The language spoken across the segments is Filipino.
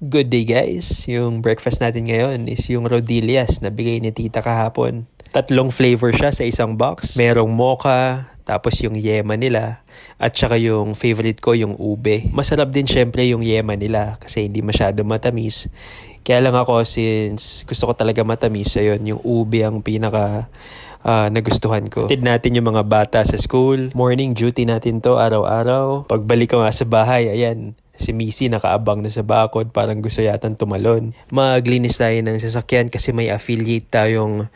Good day guys! Yung breakfast natin ngayon is yung rodillas na bigay ni tita kahapon. 3 flavor siya sa isang box. Merong mocha, tapos yung yema nila, at saka yung favorite ko yung ube. Masarap din syempre yung yema nila kasi hindi masyado matamis. Kaya lang ako since gusto ko talaga matamis, ayun, yung ube ang pinaka nagustuhan ko. Tid natin yung mga bata sa school. Morning duty natin to araw-araw. Pagbalik ko nga sa bahay, ayan, si Missy nakaabang na sa bakod, parang gusto yatang tumalon. Maglinis tayo ng sasakyan kasi may affiliate tayong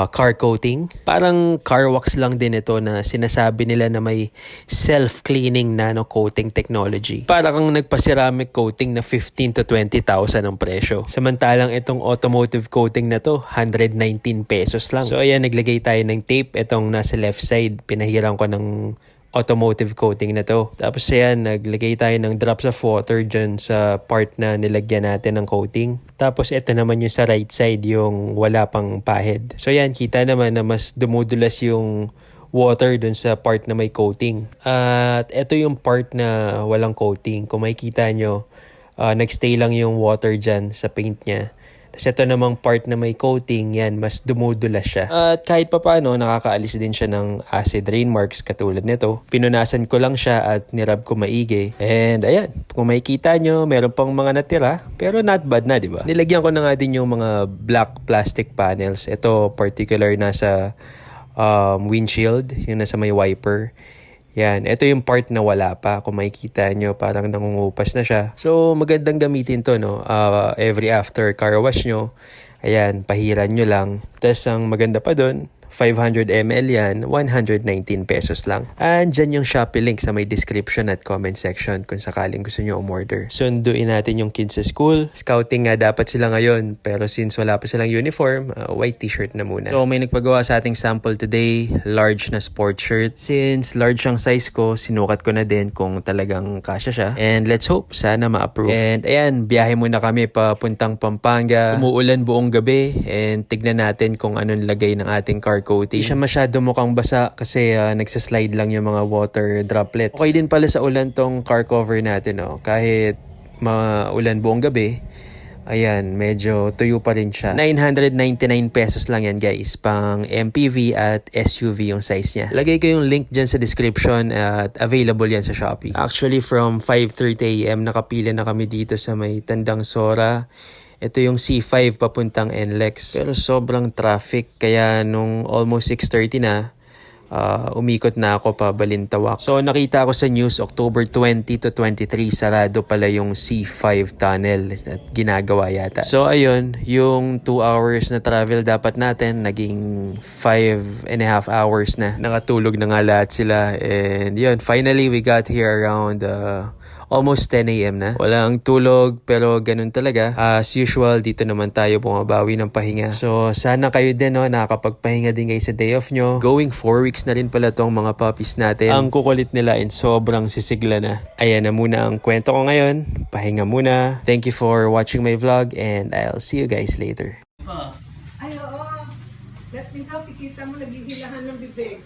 car coating. Parang car wax lang din ito na sinasabi nila na may self-cleaning nano coating technology. Parang kang nagpa-ceramic coating na 15 to 20,000 ang presyo. Samantalang itong automotive coating na to, 119 pesos lang. So ayan, naglagay tayo ng tape. Itong nasa left side, pinahiran ko ng automotive coating na to. Tapos ayan, naglagay tayo ng drops of water dyan sa part na nilagyan natin ng coating. Tapos ito naman yung sa right side, yung wala pang pahid. So ayan, kita naman na mas dumudulas yung water dun sa part na may coating. At ito yung part na walang coating. Kung makikita nyo, nagstay lang yung water dyan sa paint niya. Tapos ito namang part na may coating, yan, mas dumudulas siya. At kahit pa paano, nakakaalis din siya ng acid rain marks katulad nito. Pinunasan ko lang siya at nirab ko maigi. And ayan, kung makikita nyo, meron pang mga natira, pero not bad na, di ba? Nilagyan ko na nga din yung mga black plastic panels. Ito particular nasa windshield, yung nasa may wiper. Yan, ito yung part na wala pa. Kung makikita nyo, parang nangungupas na siya. So, magandang gamitin to, no? Every after car wash nyo, ayan, pahiran nyo lang. Tapos, ang maganda pa doon, 500 ml yan, 119 pesos lang. And dyan yung Shopee link sa may description at comment section kung sakaling gusto nyo umorder. Sunduin natin yung kids sa school. Scouting nga dapat sila ngayon, pero since wala pa silang uniform, white t-shirt na muna. So may nagpagawa sa ating sample today, large na sport shirt. Since large ang size ko, sinukat ko na din kung talagang kasya siya. And let's hope, sana ma-approve. And ayan, biyahe muna kami papuntang Pampanga. Umuulan buong gabi and tignan natin kung anong lagay ng ating car coating. Hindi siya masyado mukhang basa kasi nagsaslide lang yung mga water droplets. Okay din pala sa ulan tong car cover natin, oh. Kahit maulan buong gabi, ayan, medyo tuyo pa rin siya. 999 pesos lang yan guys, pang MPV at SUV yung size niya. Lagay ko yung link dyan sa description at available yan sa Shopee. Actually from 5:30 AM nakapila na kami dito sa may Tandang Sora. Ito yung C5 papuntang NLEX. Pero sobrang traffic kaya nung almost 6:30 na, umikot na ako pa Balintawak. So nakita ko sa news October 20 to 23 sarado pala yung C5 tunnel at ginagawa yata. So ayun, yung 2 hours na travel dapat natin naging 5.5 hours na. Nakatulog na nga lahat sila and yun, finally we got here around almost 10 AM na. Walang tulog pero ganun talaga. As usual, dito naman tayo bumabawi ng pahinga. So sana kayo din, no, nakakapagpahinga din kayo sa day off nyo. Going 4 weeks na rin pala tong mga puppies natin. Ang kukulit nila and sobrang sisigla na. Ayan na muna ang kwento ko ngayon. Pahinga muna. Thank you for watching my vlog and I'll see you guys later. Ay, oo. Minsan, kikita mo, naghihilahan ng bibig.